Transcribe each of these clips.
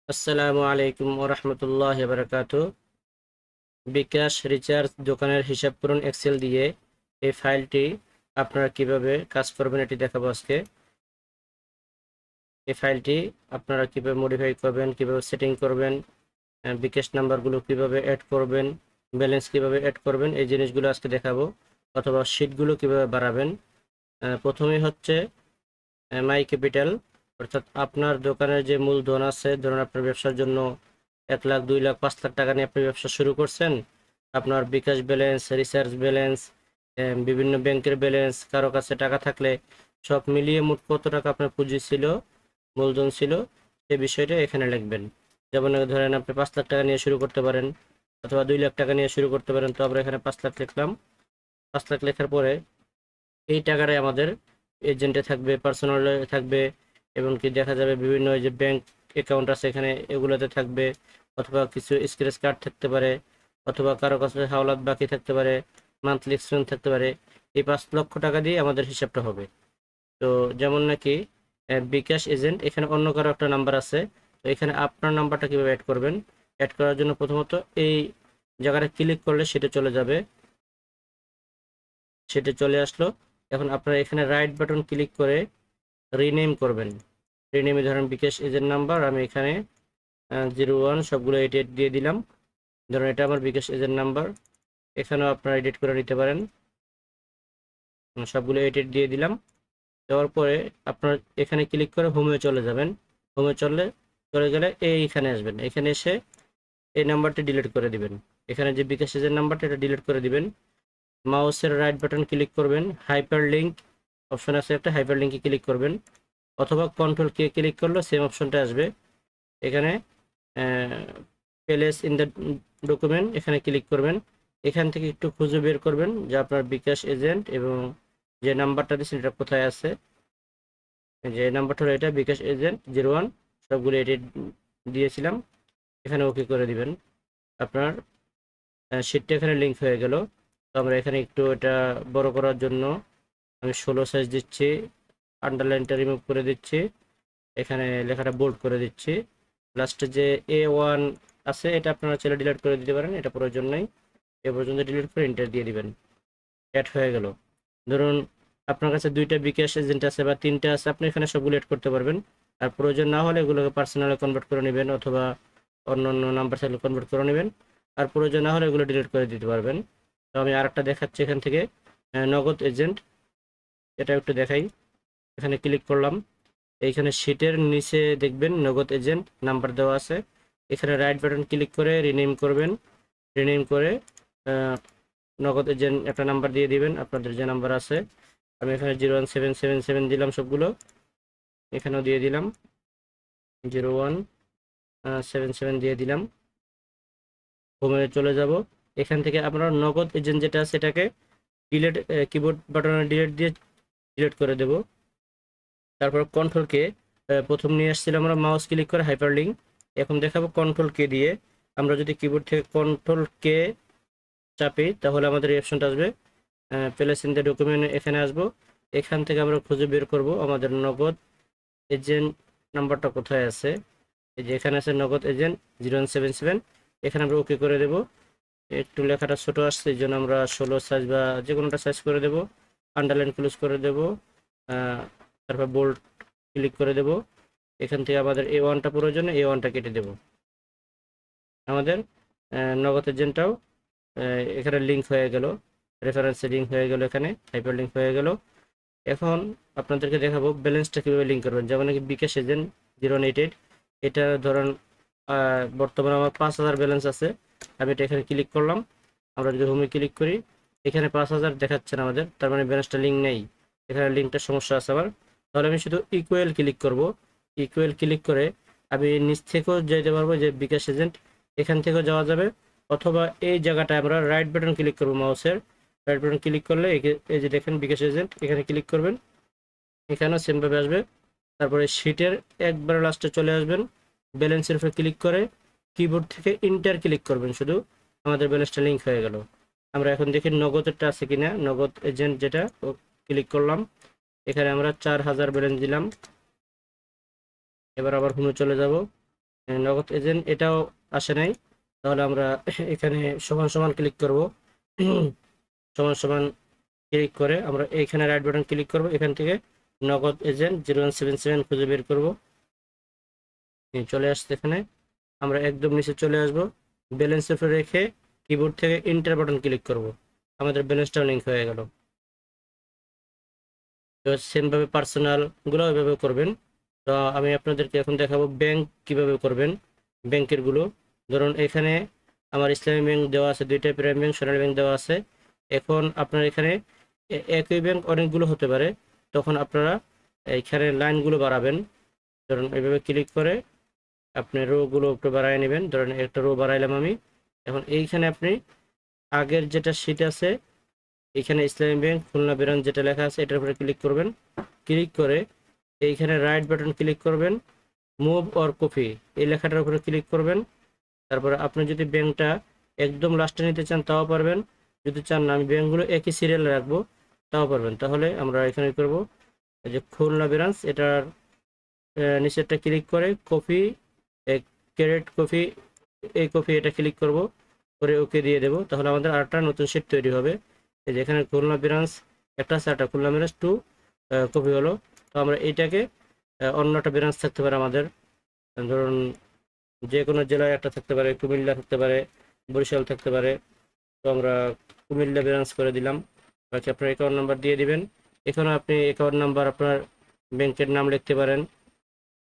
আসসালামু আলাইকুম ওয়া রাহমাতুল্লাহি ওয়া বারাকাতুহু। বিকাশ রিচার্জ দোকানের হিসাব করুন এক্সেল দিয়ে। এই ফাইলটি আপনারা কিভাবে কাজ করবেন এটি দেখাবো আজকে। এই ফাইলটি আপনারা কিভাবে মডিফাই করবেন, কিভাবে সেটিং করবেন, বিকাশ নাম্বারগুলো কিভাবে অ্যাড করবেন, ব্যালেন্স কিভাবে অ্যাড করবেন, এই জিনিসগুলো আজকে দেখাবো। অথবা শিটগুলো কিভাবে বাড়াবেন। প্রথমেই হচ্ছে মাই ক্যাপিটাল, অর্থাৎ আপনার দোকানের যে মূলধন আছে, ধরুন আপনার ব্যবসার জন্য 1 লাখ, 2 লাখ, 5 লাখ টাকা নিয়ে আপনি ব্যবসা শুরু করছেন। আপনার বিকাশ ব্যালেন্স, রিচার্জ ব্যালেন্স, বিভিন্ন ব্যাংকের ব্যালেন্স, কারো কাছে টাকা থাকলে সব মিলিয়ে মোট কত টাকা আপনার পুঁজি ছিল, মূলধন ছিল, সে বিষয়টা এখানে লিখবেন। যেমন ধরেন আপনি 5 লাখ টাকা নিয়ে শুরু করতে পারেন, অথবা 2 লাখ টাকা নিয়ে শুরু করতে পারেন। তো আমরা এখানে 5 লাখ লিখলাম। 5 লাখ লেখার পরে এই টাকাটাই আমাদের এজেন্টে থাকবে, পার্সোনালে থাকবে, এবং কি দেখা যাবে বিভিন্ন যে ব্যাংক অ্যাকাউন্ট আছে এখানে এগুলোতে থাকবে, অথবা কিছু স্ক্র্যাচ কার্ড থাকতে পারে, অথবা কারো কাছে হাওলাত বাকি থাকতে পারে, মান্থলি এক্সপেন্স থাকতে পারে। এই 5 লক্ষ টাকা দিয়ে আমাদের হিসাবটা হবে। তো যেমন নাকি বিকাশ এজেন্ট, এখানে অন্য কারো একটা নাম্বার আছে। তো এখানে আপনার নাম্বারটা কিভাবে অ্যাড করবেন? অ্যাড করার জন্য প্রথমত এই জায়গাটা ক্লিক করলে সেটা চলে যাবে, সেটা চলে আসলো। এখন আপনারা এখানে রাইট বাটন ক্লিক করে রিনেম করবেন। রিনেমে ধরেন বিকাশ এজেন্ট নাম্বার, আমি এখানে 01 সবগুলো এডিট দিয়ে দিলাম। ধরুন এটা আমার বিকাশ এজেন্ট নাম্বার, এখানেও আপনারা এডিট করে নিতে পারেন। সবগুলো এডিট দিয়ে দিলাম। দেওয়ার পরে আপনার এখানে ক্লিক করে হোমে চলে যাবেন। হোমে চলে গেলে এইখানে আসবেন। এখানে এসে এই নাম্বারটি ডিলিট করে দিবেন। এখানে যে বিকাশ এজেন্ট নাম্বারটা এটা ডিলিট করে দিবেন। মাউসের রাইট বাটন ক্লিক করবেন, হাইপার লিঙ্ক অপশন আছে একটা, হাইপার লিঙ্কে ক্লিক করবেন, অথবা কন্ট্রোল কে ক্লিক করলে সেম অপশনটা আসবে। এখানে প্লেস ইন দ্য ডকুমেন্ট এখানে ক্লিক করবেন। এখান থেকে একটু খুঁজে বের করবেন যে আপনার বিকাশ এজেন্ট এবং যে নাম্বারটা দিয়েছেন এটা কোথায় আছে। যে নাম্বারটা হলো এটা, বিকাশ এজেন্ট 01, সবগুলো এডিট দিয়েছিলাম। এখানে ওকে করে দিবেন। আপনার শিটটা এখানে লিঙ্ক হয়ে গেল। তো আমরা এখানে একটু এটা বড় করার জন্য আমি 16 সাইজ দিচ্ছি, আন্ডারলাইনটা রিমুভ করে দিচ্ছি, এখানে লেখাটা বোল্ড করে দিচ্ছি। লাস্টে যে A1 আছে এটা আপনারা চাইলে ডিলিট করে দিতে পারেন, এটা প্রয়োজন নেই। এ পর্যন্ত ডিলিট করে এন্টার দিয়ে দিবেন। অ্যাড হয়ে গেল। ধরুন আপনার কাছে 2টা বিকাশ এজেন্ট আছে বা 3টা আছে, আপনি এখানে সবগুলো অ্যাড করতে পারবেন। আর প্রয়োজন না হলে এগুলোকে পার্সোনালে কনভার্ট করে নেবেন, অথবা অন্য অন্য নাম্বার থাকলে কনভার্ট করে নেবেন। আর প্রয়োজন না হলে এগুলো ডিলিট করে দিতে পারবেন। তো আমি আরেকটা দেখাচ্ছি এখান থেকে, নগদ এজেন্ট, এটা একটু দেখাই। এখানে ক্লিক করলাম। এইখানে শিটের নিচে দেখবেন নগদ এজেন্ট নাম্বার দেওয়া আছে। এখানে রাইট বাটন ক্লিক করে রিনেম করবেন। রিনেম করে নগদ এজেন্ট একটা নাম্বার দিয়ে দিবেন, আপনাদের যে নাম্বার আছে। আমি এখানে 01777 দিলাম সবগুলো, এখানেও দিয়ে দিলাম 0177 দিয়ে দিলাম। হোমে চলে যাব। এখান থেকে আমরা নগদ এজেন্ট যেটা আছে সেটাকে ডিলিট, কিবোর্ড বাটনে ডিলিট দিয়ে ডিলিট করে দেব। তারপর কন্ট্রোল কে, প্রথম নিয়ে আসছিলাম আমরা মাউস ক্লিক করে হাইপার লিঙ্ক, এখন দেখাবো কন্ট্রোল কে দিয়ে। আমরা যদি কিবোর্ড থেকে কন্ট্রোল কে চাপি তাহলে আমাদের এই অপশনটা আসবে, প্লেস ইন দ্য ডকুমেন্ট এখানে আসবো। এখান থেকে আমরা খুঁজে বের করব আমাদের নগদ এজেন্ট নাম্বারটা কোথায় আছে। এই যে এখানে আছে নগদ এজেন্ট 0177, এখানে আমরা ওকে করে দেব। একটু লেখাটা ছোট আসছে এই জন্য আমরা 16 সাইজ বা যে কোনোটা সাইজ করে দেব। আন্ডারলাইন ক্লোজ করে দেব, তারপর বোল্ড ক্লিক করে দেব। এখান থেকে আমাদের A1টা প্রয়োজনে A1টা কেটে দেব। আমাদের নগদ এজেন্টটাও এখানে লিঙ্ক হয়ে গেল, রেফারেন্সে লিঙ্ক হয়ে গেল, এখানে হাইপার লিঙ্ক হয়ে গেল। এখন আপনাদেরকে দেখাবো ব্যালেন্সটা কীভাবে লিঙ্ক করবেন। যেমন কি বিকাশ এজেন্ট 088, এটা ধরেন বর্তমানে আমার 5000 ব্যালেন্স আছে। আমি এটা এখানে ক্লিক করলাম। আমরা যদি হোমে ক্লিক করি এখানে 5000 দেখাচ্ছে না আমাদের, তার মানে ব্যালেন্সটা লিঙ্ক নেই, এখানে লিঙ্কটার সমস্যা আছে আমার। তাহলে আমি শুধু ইকুয়াল ক্লিক করব। ইকুয়াল ক্লিক করে আমি নিচ থেকেও যেতে পারবো, যে বিকাশ এজেন্ট এখান থেকেও যাওয়া যাবে, অথবা এই জায়গাটায় আমরা রাইট বাটন ক্লিক করবো মাউসের। রাইট বাটন ক্লিক করলে এই যে দেখেন বিকাশ এজেন্ট, এখানে ক্লিক করবেন, এখানেও সেমভাবে আসবে। তারপরে শিটের একবার লাস্টে চলে আসবেন, ব্যালেন্সের উপরে ক্লিক করে কিবোর্ড থেকে ইন্টার ক্লিক করবেন, শুধু আমাদের ব্যালেন্সটা লিঙ্ক হয়ে গেল। আমরা এখন দেখি নগদটা আছে কিনা, নগদ এজেন্ট যেটা, ও ক্লিক করলাম। এখানে আমরা 4000 ব্যালেন্স দিলাম। এবার আবার হোমে চলে যাব। নগদ এজেন্ট এটাও আসে নাই, তাহলে আমরা এখানে সমান সমান ক্লিক করব। সমান সমান ক্লিক করে আমরা এইখানে রাইট বাটন ক্লিক করব, এখান থেকে নগদ এজেন্ট 0177 খুঁজে বের করব। চলে আসছে এখানে, আমরা একদম নিচে চলে আসব, ব্যালেন্সের উপরে রেখে কিবোর্ড থেকে এন্টার বাটন ক্লিক করব, আমাদের ব্যালেন্সটাও লিঙ্ক হয়ে গেল। তো সেমভাবে পার্সোনাল গুলো ওইভাবে করবেন। তো আমি আপনাদেরকে এখন দেখাবো ব্যাংক কিভাবে করবেন। ব্যাংকের গুলো ধরুন এখানে আমার ইসলামী ব্যাংক দেওয়া আছে, দুইটা প্রাইম ব্যাংক, সোনালী ব্যাংক দেওয়া আছে। এখন আপনার এখানে একই ব্যাংক অনেকগুলো হতে পারে, তখন আপনারা এখানে লাইনগুলো বাড়াবেন। ধরুন এইভাবে ক্লিক করে আপনি রো গুলো একটু বাড়ায় নেবেন। ধরুন একটা রো বাড়াইলাম আমি। এখন এইখানে আপনি আগের যেটা শীট আছে, এখানে ইসলামী ব্যাংক খুলনা ব্রাঞ্চ যেটা লেখা আছে এটার উপরে ক্লিক করবেন। ক্লিক করে এইখানে রাইট বাটন ক্লিক করবেন, মুভ অর কপি এই লেখাটার উপরে ক্লিক করবেন। তারপরে আপনি যদি ব্যাংকটা একদম লাস্টে নিতে চান তাও পারবেন, যদি চান না আমি ব্যাংকগুলো একই সিরিয়ালে রাখবো তাও পারবেন। তাহলে আমরা এখানে করব এই যে খুলনা ব্রাঞ্চ, এটার নিচেরটা ক্লিক করে কপি, ক্যারেট কপি, এই কপি এটা ক্লিক করব, করে ওকে দিয়ে দেব। তাহলে আমাদের আরেকটা নতুন শীট তৈরি হবে। এই যে এখানে খুলনা ব্রাঞ্চ একটা আছে, একটা খুলনা ব্রাঞ্চ 2 কপি হলো। তো আমরা এইটাকে অন্যটা ব্রাঞ্চ থাকতে পারে আমাদের, ধরুন যে কোনো জেলায় একটা থাকতে পারে, কুমিল্লা থাকতে পারে, বরিশাল থাকতে পারে। তো আমরা কুমিল্লা ব্রাঞ্চ করে দিলাম। বাকি আপনার অ্যাকাউন্ট নাম্বার দিয়ে দিবেন। এখানে আপনি অ্যাকাউন্ট নাম্বার আপনার ব্যাংকের নাম লিখতে পারেন।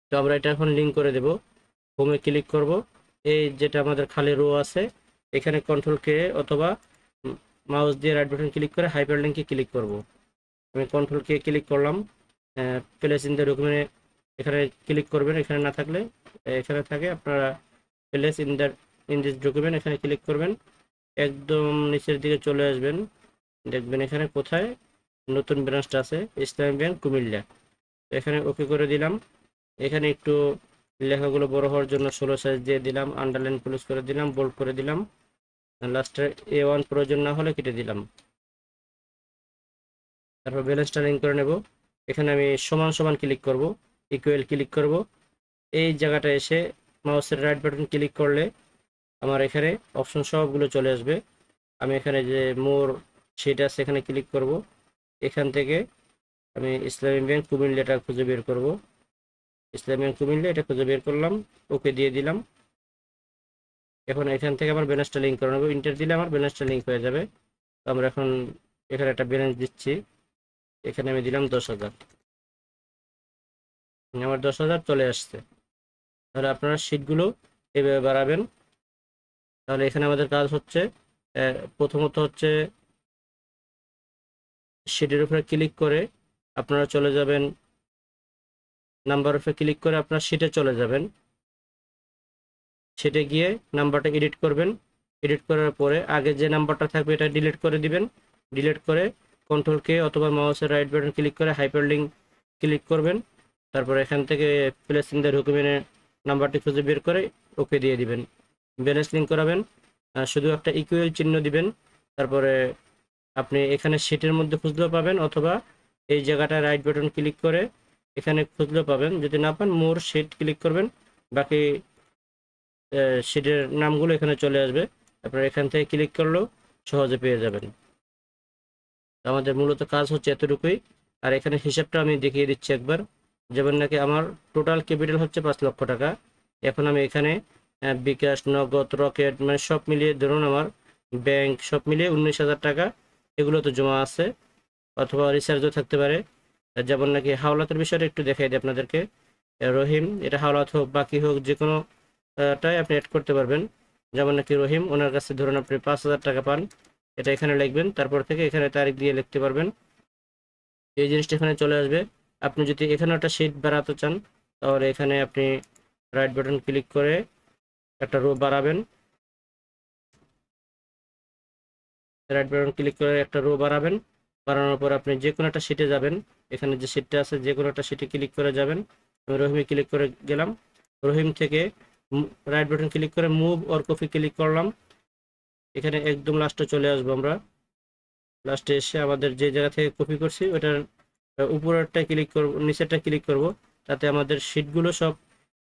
তো আমরা এটা এখন লিঙ্ক করে দেব। হোমে ক্লিক করব, এই যেটা আমাদের খালি রো আছে এখানে কন্ট্রোল কে অথবা মাউস দিয়ে রাইট বাটন ক্লিক করে হাইপার লিঙ্কে ক্লিক করব। আমি কন্ট্রোল কে ক্লিক করলাম। প্লেস ইন দ্য ডকুমেন্টে এখানে ক্লিক করবেন, এখানে না থাকলে এখানে থাকে আপনারা প্লেস ইন দিস ডকুমেন্ট এখানে ক্লিক করবেন। একদম নিচের দিকে চলে আসবেন, দেখবেন এখানে কোথায় নতুন ব্রাঞ্চটা আছে, ইসলামী ব্যাংক কুমিল্লা। এখানে ওকে করে দিলাম। এখানে একটু লেখাগুলো বড় হওয়ার জন্য 16 সাইজ দিয়ে দিলাম, আন্ডারলাইন প্লুস করে দিলাম, বোল্ড করে দিলাম। লাস্টে A1 প্রয়োজন না হলে কেটে দিলাম। তারপর ব্যালেন্সটা লিঙ্ক করে নেব। এখানে আমি সমান সমান ক্লিক করব, ইকুয়াল ক্লিক করব। এই জায়গাটা এসে মাউসের রাইট বাটন ক্লিক করলে আমার এখানে অপশন সবগুলো চলে আসবে। আমি এখানে যে মোর সেটা আছে এখানে ক্লিক করব। এখান থেকে আমি ইসলামী ব্যাংক কুমিল্লাটা খুঁজে বের করব। ইসলামী ব্যাংক কুমিল্লা এটা খুঁজে বের করলাম, ওকে দিয়ে দিলাম। এখন এখান থেকে আমার ব্যালেন্সটা লিঙ্ক করে নেব, ইন্টার দিলে আমার ব্যালেন্সটা লিঙ্ক হয়ে যাবে। তো আমরা এখন এখানে একটা ব্যালেন্স দিচ্ছি, এখানে আমি দিলাম 10,000, আমার 10,000 চলে আসছে। তাহলে আপনারা শীটগুলো এভাবে বাড়াবেন। তাহলে এখানে আমাদের কাজ হচ্ছে প্রথমত হচ্ছে শীটের উপরে ক্লিক করে আপনারা চলে যাবেন, নাম্বার উপরে ক্লিক করে আপনার শীটে চলে যাবেন। সেটে গিয়ে নাম্বারটা এডিট করবেন। এডিট করার পরে আগে যে নাম্বারটা থাকবে এটা ডিলিট করে দিবেন। ডিলিট করে কন্ট্রোল কে অথবা মাউসের রাইট বাটন ক্লিক করে হাইপারলিংক ক্লিক করবেন। তারপর এখান থেকে প্লেস ইন দ্য ডকুমেন্টের নাম্বারটি খুঁজে বের করে ওকে দিয়ে দিবেন। ব্যালেন্স লিঙ্ক করাবেন, শুধু একটা ইকুয়াল চিহ্ন দিবেন। তারপরে আপনি এখানে শীটের মধ্যে খুঁজলেও পাবেন, অথবা এই জায়গাটায় রাইট বাটন ক্লিক করে এখানে খুঁজলেও পাবেন। যদি না পান মোর শীট ক্লিক করবেন, বাকি শীটের নামগুলো এখানে চলে আসবে। আপনারা এখান থেকে ক্লিক করলেও সহজে পেয়ে যাবেন। আমাদের মূলত কাজ হচ্ছে এতটুকুই। আর এখানে হিসাবটা আমি দেখিয়ে দিচ্ছি একবার। যেমন নাকি আমার টোটাল ক্যাপিটাল হচ্ছে 5 লক্ষ টাকা। এখন আমি এখানে বিকাশ, নগদ, রকেট মানে সব মিলিয়ে ধরুন আমার ব্যাংক সব মিলিয়ে 19,000 টাকা এগুলো তো জমা আছে, অথবা রিচার্জও থাকতে পারে। যেমন নাকি হাওলাতের বিষয়টা একটু দেখাই দিই আপনাদেরকে। রহিম, এটা হাওলাত হোক বাকি হোক যে কোনো টাই আপনি অ্যাড করতে পারবেন। যেমন নাকি রহিম, ওনার কাছে ধরুন আপনি 5,000 টাকা পান, এটা এখানে লিখবেন। তারপর থেকে এখানে তারিখ দিয়ে লিখতে পারবেন, এই জিনিসটা এখানে চলে আসবে। আপনি যদি এখানে একটা শীট বাড়াতে চান তাহলে এখানে আপনি রাইট বাটন ক্লিক করে একটা রো বাড়াবেন। রাইট বাটন ক্লিক করে একটা রো বাড়াবেন। বাড়ানোর পর আপনি যে কোনো একটা শীটে যাবেন, এখানে যে শীটটা আছে যে কোনো একটা শীটে ক্লিক করে যাবেন। আমি রহিমে ক্লিক করে গেলাম। রহিম থেকে রাইট বাটন ক্লিক করে মুভ অর কপি ক্লিক করলাম। এখানে একদম লাস্টে চলে আসবো আমরা। লাস্টে এসে আমাদের যে জায়গা থেকে কপি করছি ওটার উপরেরটা ক্লিক করব, নিচেরটা ক্লিক করব, তাতে আমাদের শীটগুলো সব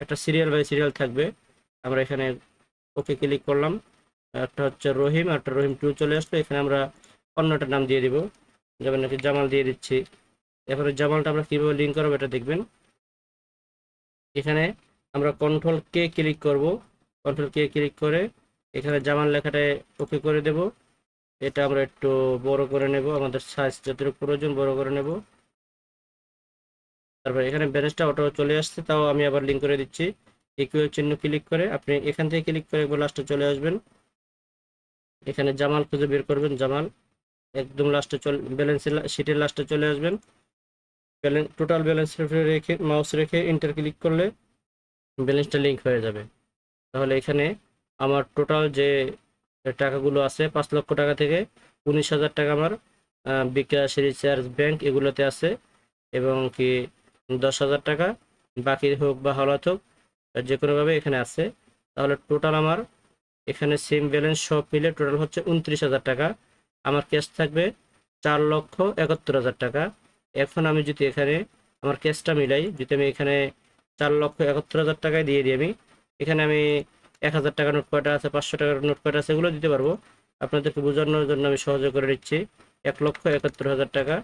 একটা সিরিয়াল বাই সিরিয়াল থাকবে। আমরা এখানে ওকে ক্লিক করলাম, একটা হচ্ছে রহিম, একটা রহিম 2 চলে আসলো। এখানে আমরা অন্যটার নাম দিয়ে দিব, যেমন নাকি জামাল দিয়ে দিচ্ছি। এরপরে জামালটা আমরা কীভাবে লিঙ্ক করবো এটা দেখবেন। এখানে আমরা কন্ট্রোল কে ক্লিক করব, কন্ট্রোল কে ক্লিক করে এখানে জামাল লেখাটা ওকে করে দেব। এটা আমরা একটু বড় করে নেব, আমাদের সাইজ যতটুকু প্রয়োজন বড় করে নেব। তারপর এখানে ব্যালেন্সটা অটো চলে আসছে, তাও আমি আবার লিঙ্ক করে দিচ্ছি। ইকুয়াল চিহ্ন ক্লিক করে আপনি এখান থেকে ক্লিক করে একবার লাস্টে চলে আসবেন। এখানে জামাল খুঁজে বের করবেন, জামাল একদম লাস্টে ব্যালেন্সের শিটের লাস্টে চলে আসবেন। টোটাল ব্যালেন্স রেখে মাউস রেখে এন্টার ক্লিক করলে ব্যালেন্সটা লিঙ্ক হয়ে যাবে। তাহলে এখানে আমার টোটাল যে টাকাগুলো আছে 5 লক্ষ টাকা থেকে 19,000 টাকা আমার বিকাশ, রিচার্জ, ব্যাংক এগুলোতে আছে, এবং কি 10,000 টাকা বাকি হোক বা হাওলাত হোক যে কোনোভাবে এখানে আছে। তাহলে টোটাল আমার এখানে সেম ব্যালেন্স সব মিলে টোটাল হচ্ছে 29,000 টাকা। আমার ক্যাশ থাকবে 4,71,000 টাকা। এখন আমি যদি এখানে আমার ক্যাশটা মিলাই, যদি আমি এখানে 4,71,000 টাকায় দিয়ে দিই, এখানে আমি 1,000 টাকা নোট কয়টা আছে, 500 টাকার নোট কয়টা আছে এগুলো দিতে পারবো। আপনাদেরকে বোঝানোর জন্য আমি সহজে করে দিচ্ছি। 1,71,000 টাকা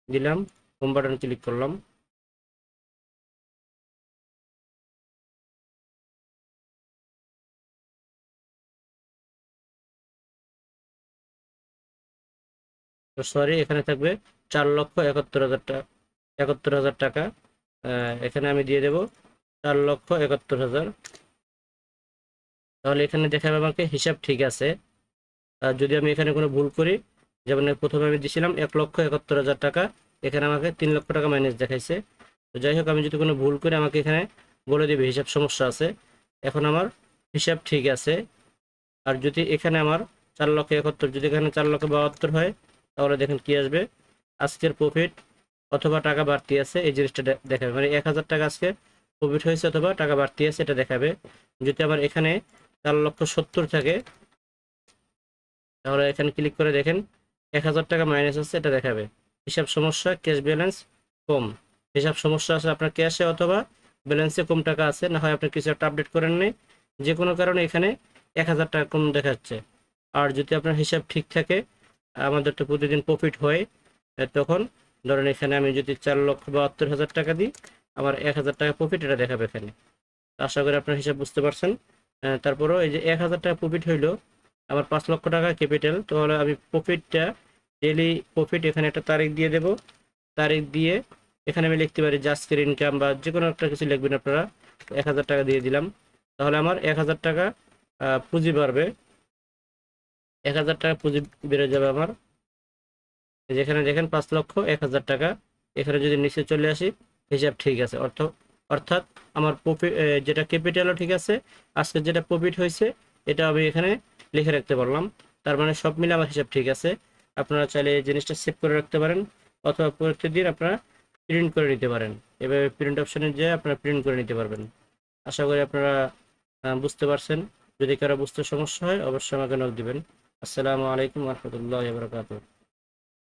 দিলাম, হোম বাটন ক্লিক করলাম। তো সরি, এখানে থাকবে 4,71,000 টাকা, 71,000 টাকা। এখানে আমি দিয়ে দেব 4,71,000। তাহলে এখানে দেখাবে আমাকে হিসাব ঠিক আছে। আর যদি আমি এখানে কোনো ভুল করি, যেমন প্রথমে আমি দিয়েছিলাম 1,71,000 টাকা, এখানে আমাকে 3 লক্ষ টাকা মাইনাস দেখাইছে। তো যাই হোক, আমি যদি কোনো ভুল করি আমাকে এখানে বলে দেবে হিসাব সমস্যা আছে। এখন আমার হিসাব ঠিক আছে। আর যদি এখানে আমার 4,71,000, যদি এখানে 4,72,000 হয়, তাহলে দেখেন কি আসবে, আজকের প্রফিট অথবা টাকা বাড়তি আছে এই জিনিসটা দেখাবে, মানে 1,000 টাকা আজকে প্রফিট হয়েছে অথবা টাকা বাড়তি আছে এটা দেখাবে। যদি আমার এখানে 4,70,000 থাকে, তাহলে এখানে ক্লিক করে দেখেন 1,000 টাকা মাইনাস আছে এটা দেখাবে। হিসাব সমস্যা, ক্যাশ ব্যালেন্স কম। হিসাব সমস্যা আছে আপনার ক্যাশে অথবা ব্যালেন্সে কম টাকা আছে, না হয় আপনি কিছু একটা আপডেট করেন নাই, যে কোনো কারণে এখানে 1,000 টাকা কম দেখাচ্ছে। আর যদি আপনার হিসাব ঠিক থাকে, আমাদের তো প্রতিদিন প্রফিট হয়, তখন ধরেন এখানে আমি যদি 4,72,000 টাকা দিই, আমার 1,000 টাকা প্রফিট এটা দেখাবে এখানে। আশা করি আপনার হিসাব বুঝতে পারছেন। তারপরও এই যে 1,000 টাকা প্রফিট হইলো, আমার 5 লক্ষ টাকা ক্যাপিটাল, তাহলে আমি প্রফিটটা ডেলি প্রফিট এখানে একটা তারিখ দিয়ে দেব। তারিখ দিয়ে এখানে আমি লিখতে পারি যে আজকের ইনকাম বা যে কোনো একটা কিছু লিখবেন আপনারা। 1,000 টাকা দিয়ে দিলাম, তাহলে আমার 1,000 টাকা পুঁজি বাড়বে, 1,000 টাকা পুঁজি বেড়ে যাবে আমার। যেখানে দেখেন 5,01,000 টাকা, এখানে যদি নিচে চলে আসি হিসাব ঠিক আছে, অর্থাৎ আমার প্রফিট যেটা ক্যাপিটালও ঠিক আছে, আজকে যেটা প্রফিট হয়েছে এটা আমি এখানে লিখে রাখতে পারলাম। তার মানে সব মিলে আমার হিসাব ঠিক আছে। আপনারা চাইলে এই জিনিসটা সেভ করে রাখতে পারেন, অথবা প্রত্যেকদিন আপনারা প্রিন্ট করে নিতে পারেন। এভাবে প্রিন্ট অপশনে যেয়ে আপনারা প্রিন্ট করে নিতে পারবেন। আশা করি আপনারা বুঝতে পারছেন। যদি কারো বুঝতে সমস্যা হয় অবশ্যই আমাকে নক দিবেন। আসসালামু আলাইকুম ওয়া রাহমাতুল্লাহি ওয়া বারাকাতুহু।